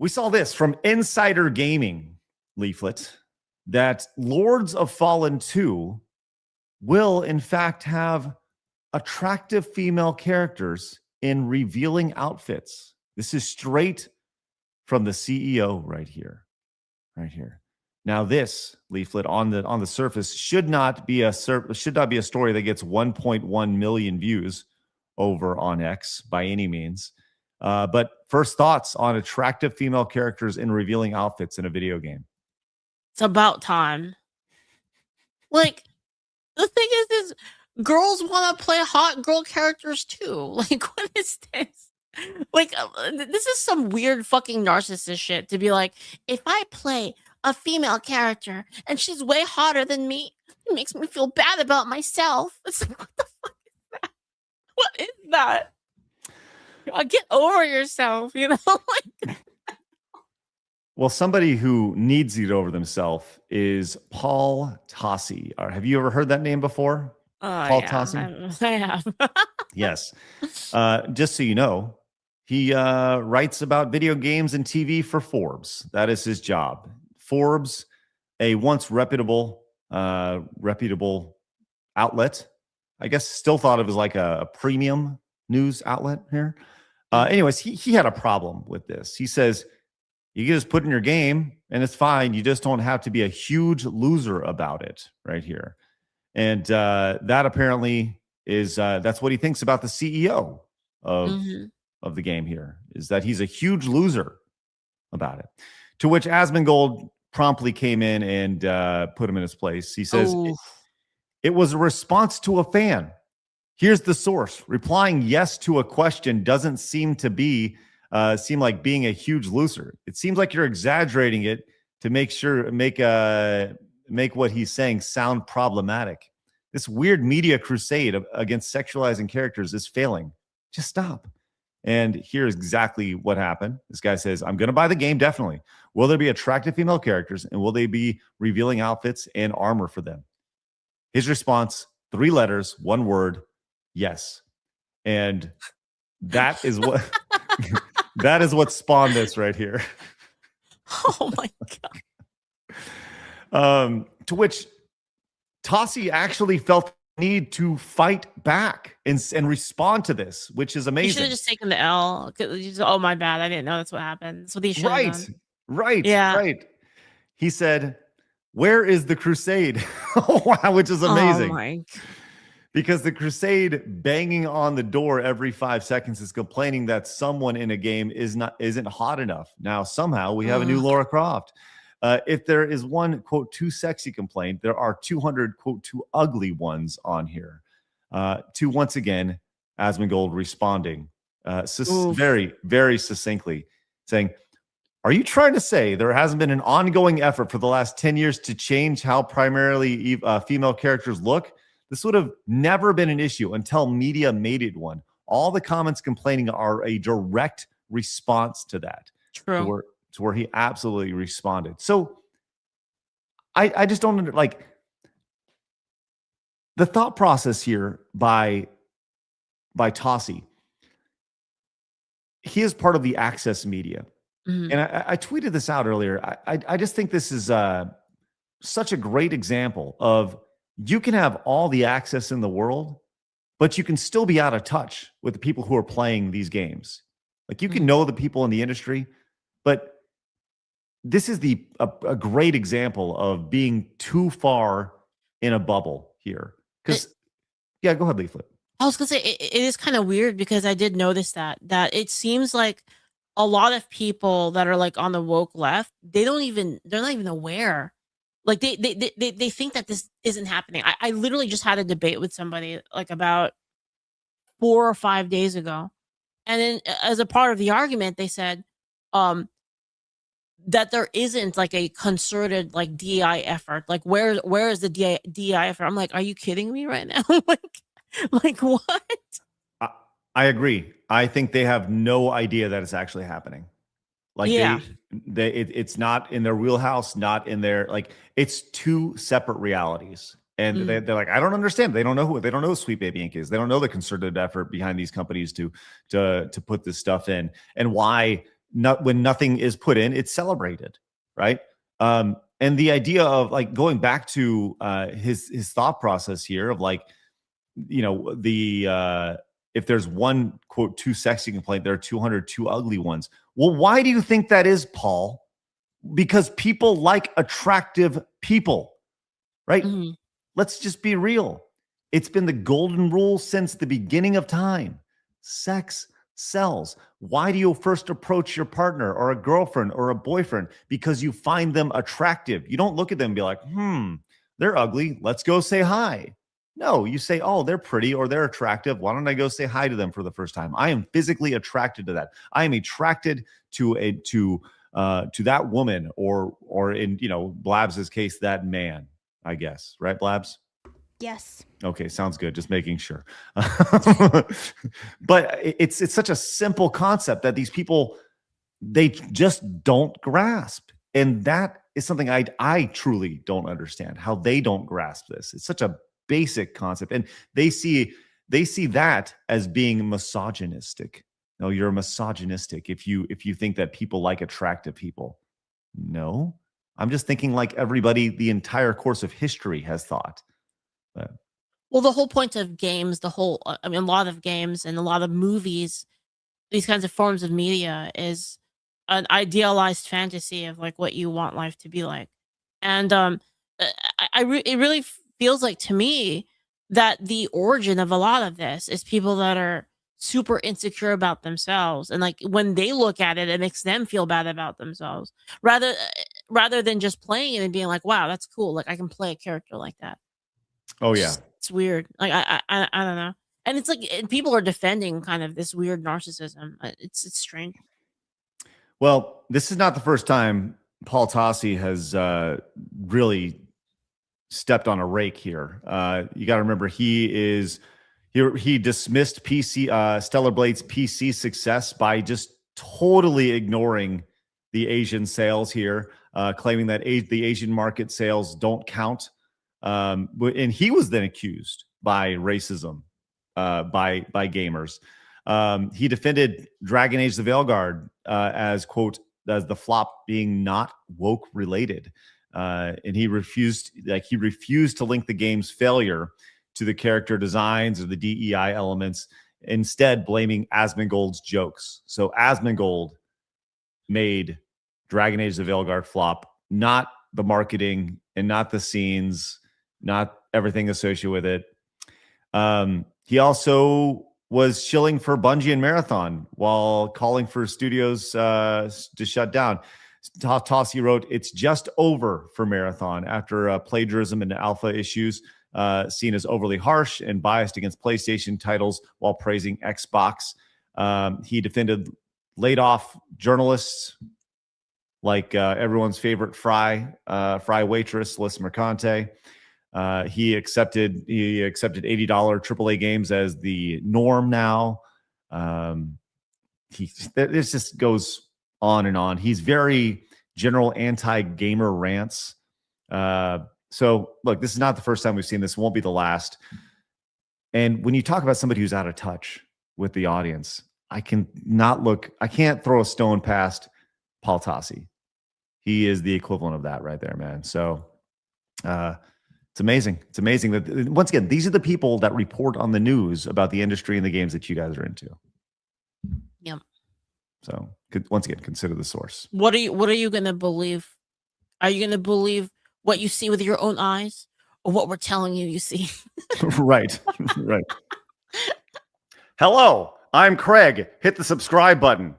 We saw this from Insider Gaming leaflet that Lords of Fallen 2 will, in fact, have attractive female characters in revealing outfits. This is straight from the CEO right here. Right here. Now, this leaflet on the surface should not be a story that gets 1.1 million views over on X by any means. But first thoughts on attractive female characters in revealing outfits in a video game. It's about time. Like, the thing is girls want to play hot girl characters too. Like, what is this? Like, this is some weird fucking narcissist shit to be like, if I play a female character and she's way hotter than me, it makes me feel bad about myself. It's like, what the fuck is that? What is that? Get over yourself, you know? Like, well, somebody who needs to get over themselves is Paul Tossi. Have you ever heard that name before? Paul Tossi? I have. Yes. Just so you know, he writes about video games and TV for Forbes. That is his job. Forbes, a once reputable outlet, I guess still thought of as like a premium news outlet here. Anyways, he had a problem with this. He says, you can just put in your game and it's fine. You just don't have to be a huge loser about it right here. And that apparently is, that's what he thinks about the CEO of the game here, is that he's a huge loser about it. To which Asmongold promptly came in and put him in his place. He says, it was a response to a fan. Here's the source. Replying yes to a question doesn't seem like being a huge loser. It seems like you're exaggerating it to make what he's saying sound problematic. This weird media crusade against sexualizing characters is failing. Just stop. And here's exactly what happened. This guy says, I'm going to buy the game, definitely. Will there be attractive female characters, and will they be revealing outfits and armor for them? His response, 3 letters, 1 word, yes. And that is what that is what spawned this right here. Oh my God. To which Tossi actually felt the need to fight back and respond to this, which is amazing. You should have just taken the L. Oh, my bad. I didn't know that's what happened. That's what he should have done. Right. He said, where is the crusade? Which is amazing. Oh my. Because the crusade banging on the door every 5 seconds is complaining that someone in a game isn't hot enough. Now, somehow we have a new Lara Croft. If there is one, quote, too sexy complaint, there are 200, quote, too ugly ones on here. To once again, Asmongold responding very, very succinctly, saying, are you trying to say there hasn't been an ongoing effort for the last 10 years to change how primarily female characters look? This would have never been an issue until media made it one. All the comments complaining are a direct response to that. True. To where he absolutely responded. So I just don't like the thought process here by Tossi. He is part of the Access media. And I tweeted this out earlier. I just think this is such a great example of you can have all the access in the world, but you can still be out of touch with the people who are playing these games. Like you can know the people in the industry, but this is a great example of being too far in a bubble here. Because, yeah, go ahead, Leaflet. I was gonna say it is kind of weird because I did notice that it seems like a lot of people that are like on the woke left, they're not even aware. Like they think that this isn't happening. I literally just had a debate with somebody like about 4 or 5 days ago. And then as a part of the argument, they said that there isn't like a concerted like DEI effort. Like where is the DEI effort? I'm like, are you kidding me right now? like what? I agree. I think they have no idea that it's actually happening. Like it's not in their wheelhouse, not in their, like, it's 2 separate realities. And they're like, I don't understand. They don't know who Sweet Baby Inc. is. They don't know the concerted effort behind these companies to put this stuff in, and why when nothing is put in, it's celebrated, right? And the idea of like going back to his thought process here of like, you know, if there's one quote too sexy complaint, there are 200 too ugly ones. Well, why do you think that is, Paul? Because people like attractive people, right? Mm-hmm. Let's just be real. It's been the golden rule since the beginning of time. Sex sells. Why do you first approach your partner or a girlfriend or a boyfriend? Because you find them attractive. You don't look at them and be like, they're ugly. Let's go say hi. No, you say, oh, they're pretty or they're attractive. Why don't I go say hi to them for the first time? I am physically attracted to that. I am attracted to that woman or in, you know, Blabs's case, that man, I guess. Right, Blabs? Yes. Okay, sounds good. Just making sure. But it's such a simple concept that these people, they just don't grasp. And that is something I truly don't understand, how they don't grasp this. It's such a basic concept. And they see that as being misogynistic. No, you're misogynistic if you think that people like attractive people. No, I'm just thinking like everybody, the entire course of history has thought. Well, the whole point of games, I mean, a lot of games and a lot of movies, these kinds of forms of media is an idealized fantasy of like what you want life to be like. And it really feels like to me that the origin of a lot of this is people that are super insecure about themselves, and like when they look at it, it makes them feel bad about themselves rather than just playing it and being like, wow, that's cool, like I can play a character like that. Oh yeah, it's weird. Like I don't know, and it's like people are defending kind of this weird narcissism. It's strange. Well, this is not the first time Paul Tossi has really stepped on a rake here. You got to remember he dismissed Stellar Blade's PC success by just totally ignoring the Asian sales here, claiming that the Asian market sales don't count. And he was then accused by racism by gamers. He defended Dragon Age the Veilguard as, quote, as the flop being not woke related. And he refused to link the game's failure to the character designs or the DEI elements, instead blaming Asmongold's jokes. So Asmongold made Dragon Age the Veilguard flop, not the marketing and not the scenes, not everything associated with it. He also was shilling for Bungie and Marathon while calling for studios to shut down. Tossi wrote, "It's just over for Marathon after plagiarism and alpha issues seen as overly harsh and biased against PlayStation titles while praising Xbox." He defended laid off journalists like everyone's favorite fry waitress, Liz Mercante. He accepted $80 AAA games as the norm now. This just goes on and on. He's very general anti-gamer rants. So look, this is not the first time we've seen this. Won't be the last. And when you talk about somebody who's out of touch with the audience, I can't throw a stone past Paul Tossi. He is the equivalent of that right there, man. So it's amazing. It's amazing that, once again, these are the people that report on the news about the industry and the games that you guys are into. Yep. So once again, consider the source. What are you going to believe? Are you going to believe what you see with your own eyes, or what we're telling you see? Right. Right. Hello, I'm Craig. Hit the subscribe button.